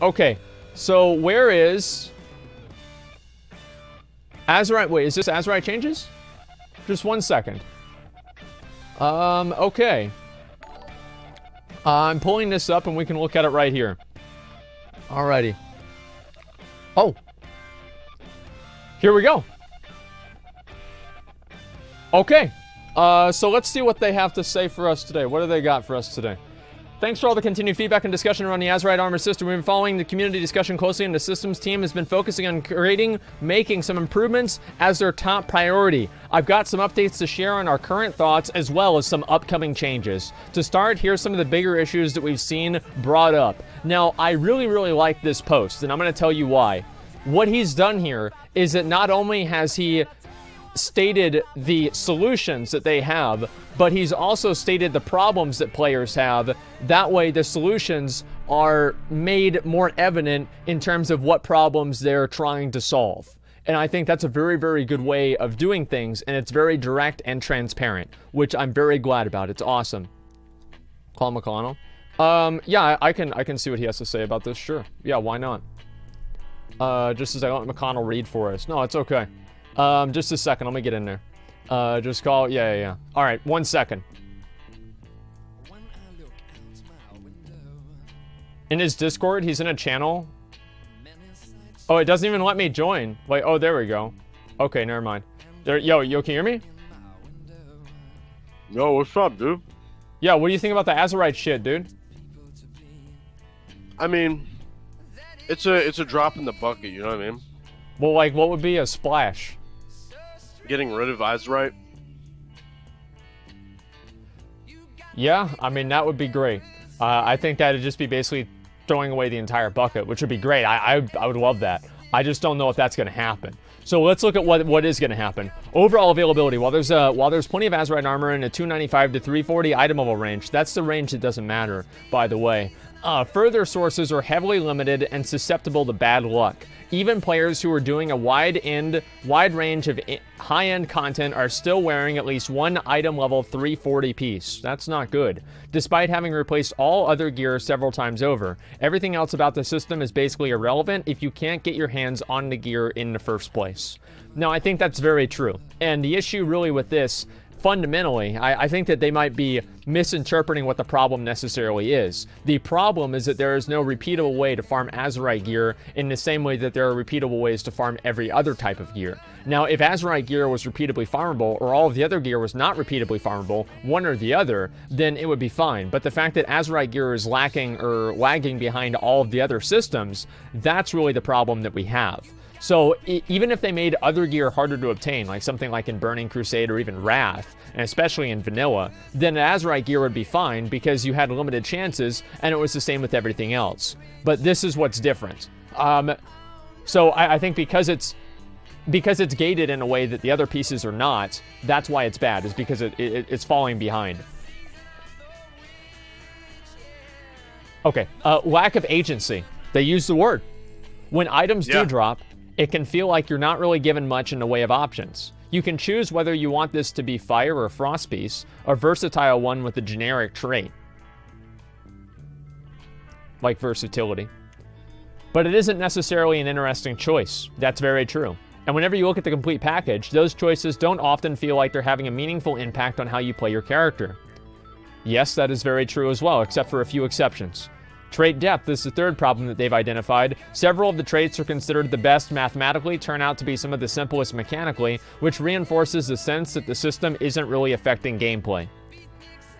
Okay, so where is Azerite? Wait, is this Azerite changes? Just 1 second. Okay. I'm pulling this up and we can look at it right here. Alrighty. Oh. Here we go. Okay. So let's see what they have to say for us today. What do they got for us today? Thanks for all the continued feedback and discussion around the Azerite armor system. We've been following the community discussion closely, and the systems team has been focusing on making some improvements as their top priority. I've got some updates to share on our current thoughts, as well as some upcoming changes. To start, here's some of the bigger issues that we've seen brought up. Now, I really, really like this post, and I'm going to tell you why. What he's done here is that not only has he stated the solutions that they have, but he's also stated the problems that players have. That way the solutions are made more evident in terms of what problems they're trying to solve. And I think that's a very, very good way of doing things, and it's very direct and transparent, which I'm very glad about. It's awesome. Call Mcconnell. Yeah, I can see what he has to say about this. Sure. Yeah, why not? Just as I let McConnell read for us. No, it's okay. Just a second. Let me get in there. Just call. Yeah. All right, 1 second. In his Discord, he's in a channel. Oh, it doesn't even let me join. Wait, oh, there we go. Okay, never mind. There, yo, can you hear me? Yo, what's up, dude? Yeah, what do you think about the Azerite shit, dude? I mean, it's a drop in the bucket, you know what I mean? Well, like, what would be a splash? Getting rid of Azerite. Yeah, I mean, that would be great. I think that'd just be basically throwing away the entire bucket, which would be great. I would love that. I just don't know if that's going to happen. So let's look at what is going to happen. Overall availability. While there's plenty of Azerite armor in a 295 to 340 item level range, that's the range that doesn't matter, by the way. Further sources are heavily limited and susceptible to bad luck. Even players who are doing a wide range of high-end content are still wearing at least one item level 340 piece. That's not good. Despite having replaced all other gear several times over, everything else about the system is basically irrelevant if you can't get your hands on the gear in the first place. Now, I think that's very true. And the issue really with this, fundamentally, I think that they might be misinterpreting what the problem necessarily is. The problem is that there is no repeatable way to farm Azerite gear in the same way that there are repeatable ways to farm every other type of gear. Now, if Azerite gear was repeatably farmable, or all of the other gear was not repeatably farmable, one or the other, then it would be fine. But the fact that Azerite gear is lacking or lagging behind all of the other systems, that's really the problem that we have. So even if they made other gear harder to obtain, like something like in Burning Crusade or even Wrath, and especially in Vanilla, then Azerite gear would be fine because you had limited chances, and it was the same with everything else. But this is what's different. So I think because it's gated in a way that the other pieces are not, that's why it's bad, is because it's falling behind. Okay, lack of agency. They use the word. When items do drop, it can feel like you're not really given much in the way of options. You can choose whether you want this to be fire or frost piece, a versatile one with a generic trait, like versatility. But it isn't necessarily an interesting choice. That's very true. And whenever you look at the complete package, those choices don't often feel like they're having a meaningful impact on how you play your character. Yes, that is very true as well, except for a few exceptions. Trait depth is the third problem that they've identified. Several of the traits are considered the best mathematically, turn out to be some of the simplest mechanically, which reinforces the sense that the system isn't really affecting gameplay,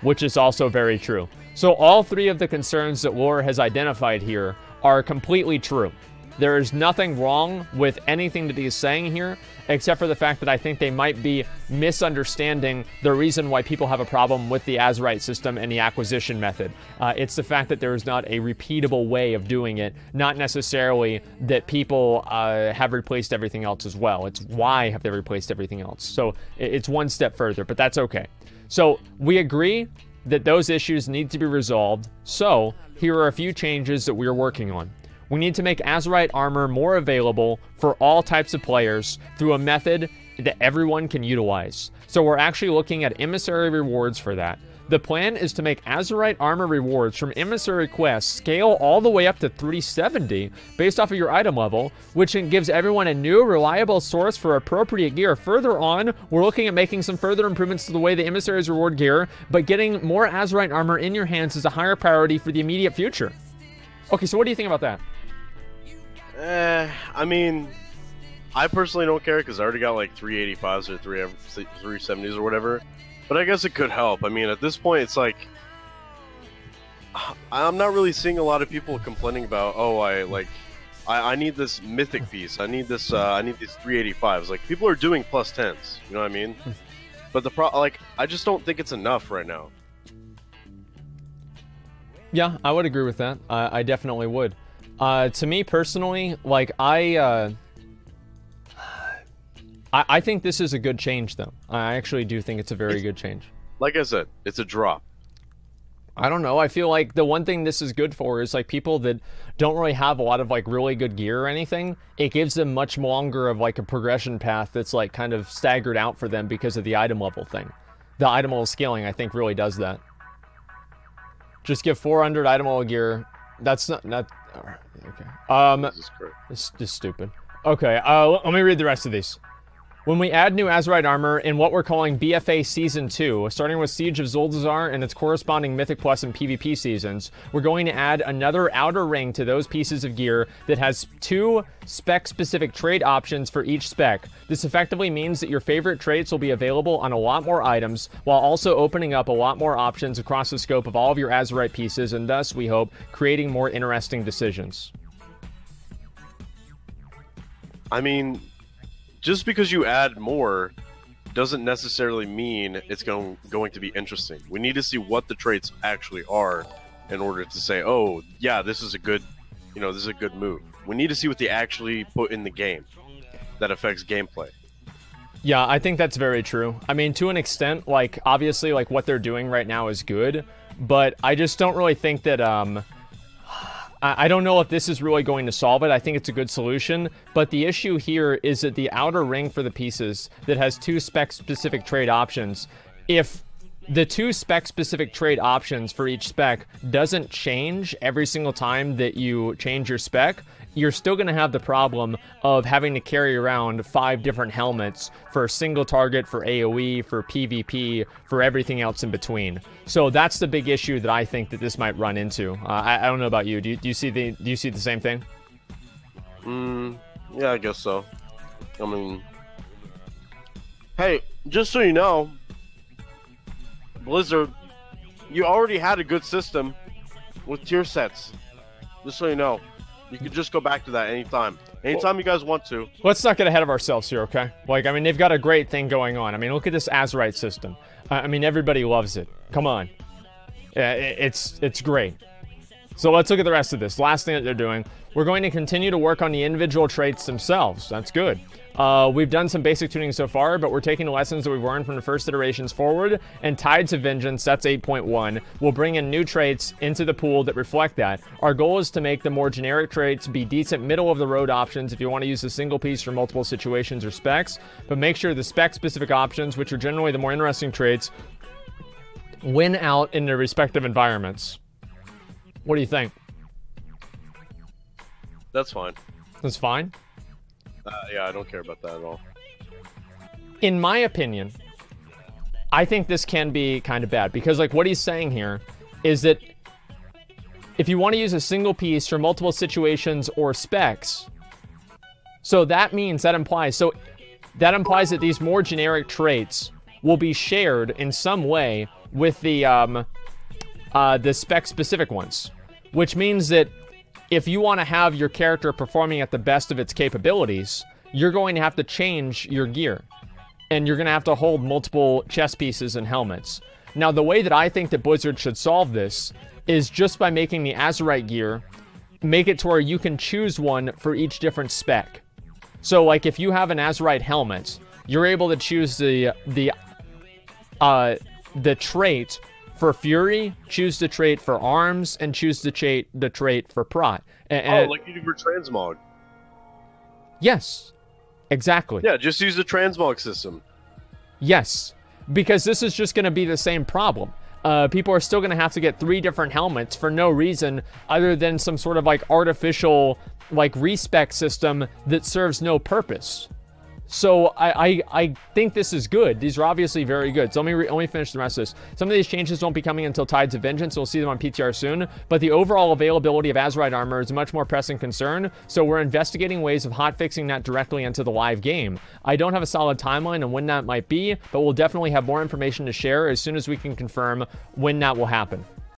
which is also very true. So all three of the concerns that Lore has identified here are completely true. There is nothing wrong with anything that he's saying here, except for the fact that I think they might be misunderstanding the reason why people have a problem with the Azerite system and the acquisition method. It's the fact that there is not a repeatable way of doing it, not necessarily that people have replaced everything else as well. It's why have they replaced everything else. So it's one step further, but that's okay. So we agree that those issues need to be resolved. So here are a few changes that we're working on. We need to make Azerite armor more available for all types of players through a method that everyone can utilize. So we're actually looking at emissary rewards for that. The plan is to make Azerite armor rewards from emissary quests scale all the way up to 370 based off of your item level, which gives everyone a new, reliable source for appropriate gear. Further on, we're looking at making some further improvements to the way the emissaries reward gear, but getting more Azerite armor in your hands is a higher priority for the immediate future. Okay, so what do you think about that? I mean, I personally don't care because I already got like 385s or 370s or whatever. But I guess it could help. I mean, at this point, it's like I'm not really seeing a lot of people complaining about, oh, I need this mythic piece. I need this. I need these 385s. Like, people are doing plus 10s. You know what I mean? But I just don't think it's enough right now. Yeah, I would agree with that. I definitely would. To me personally, like I think this is a good change, though. I actually do think it's a very good change. Like I said, it's a drop. I don't know. I feel like the one thing this is good for is like people that don't really have a lot of like really good gear or anything. It gives them much longer of like a progression path that's like kind of staggered out for them because of the item level thing. The item level scaling, I think, really does that. Just give 400 item level gear. That's not okay. It's just stupid. Okay. Let me read the rest of these. When we add new Azerite armor in what we're calling BFA Season 2, starting with Siege of Zuldazar and its corresponding Mythic Plus and PvP seasons, we're going to add another outer ring to those pieces of gear that has 2 spec-specific trade options for each spec. This effectively means that your favorite traits will be available on a lot more items, while also opening up a lot more options across the scope of all of your Azerite pieces, and thus, we hope, creating more interesting decisions. I mean, just because you add more doesn't necessarily mean it's going to be interesting. We need to see what the traits actually are in order to say, oh, yeah, this is a good, this is a good move. We need to see what they actually put in the game that affects gameplay. Yeah, I think that's very true. I mean, to an extent, like, obviously, like, what they're doing right now is good, but I just don't really think that, I don't know if this is really going to solve it. I think it's a good solution, but the issue here is that the outer ring for the pieces that has 2 spec-specific trade options, if the 2 spec-specific trade options for each spec doesn't change every single time that you change your spec, you're still going to have the problem of having to carry around 5 different helmets for a single target, for AoE, for PvP, for everything else in between. So that's the big issue that I think that this might run into. I don't know about you. Do you see the same thing? Yeah, I guess so. I mean, hey, just so you know, Blizzard, you already had a good system with tier sets. Just so you know. You could just go back to that anytime. Anytime you guys want to. Let's not get ahead of ourselves here, okay? Like, I mean, they've got a great thing going on. I mean, look at this Azerite system. I mean, everybody loves it. Come on. It's great. So let's look at the rest of this. Last thing that they're doing. We're going to continue to work on the individual traits themselves. That's good. We've done some basic tuning so far, but we're taking the lessons that we've learned from the first iterations forward, and Tides of Vengeance, that's 8.1, will bring in new traits into the pool that reflect that. Our goal is to make the more generic traits be decent middle-of-the-road options if you want to use a single piece for multiple situations or specs, but make sure the spec-specific options, which are generally the more interesting traits, win out in their respective environments. What do you think? That's fine. That's fine? Yeah, I don't care about that at all. In my opinion, I think this can be kind of bad because, like, what he's saying here is that if you want to use a single piece for multiple situations or specs, so that implies that these more generic traits will be shared in some way with the spec-specific ones, which means that if you want to have your character performing at the best of its capabilities, you're going to have to change your gear. And you're going to have to hold multiple chest pieces and helmets. Now, the way that I think that Blizzard should solve this is just by making the Azerite gear, make it to where you can choose one for each different spec. So, like, if you have an Azerite helmet, you're able to choose the trait for Fury, choose the trait for Arms, and choose the trait for Prot. Like you do for Transmog. Yes, exactly. Yeah, just use the Transmog system. Yes, because this is just going to be the same problem. people are still going to have to get 3 different helmets for no reason other than some sort of like artificial like respec system that serves no purpose. So I think this is good. These are obviously very good. So let me finish the rest of this. Some of these changes won't be coming until Tides of Vengeance. We'll see them on PTR soon. But the overall availability of Azerite armor is a much more pressing concern. So we're investigating ways of hotfixing that directly into the live game. I don't have a solid timeline on when that might be, but we'll definitely have more information to share as soon as we can confirm when that will happen.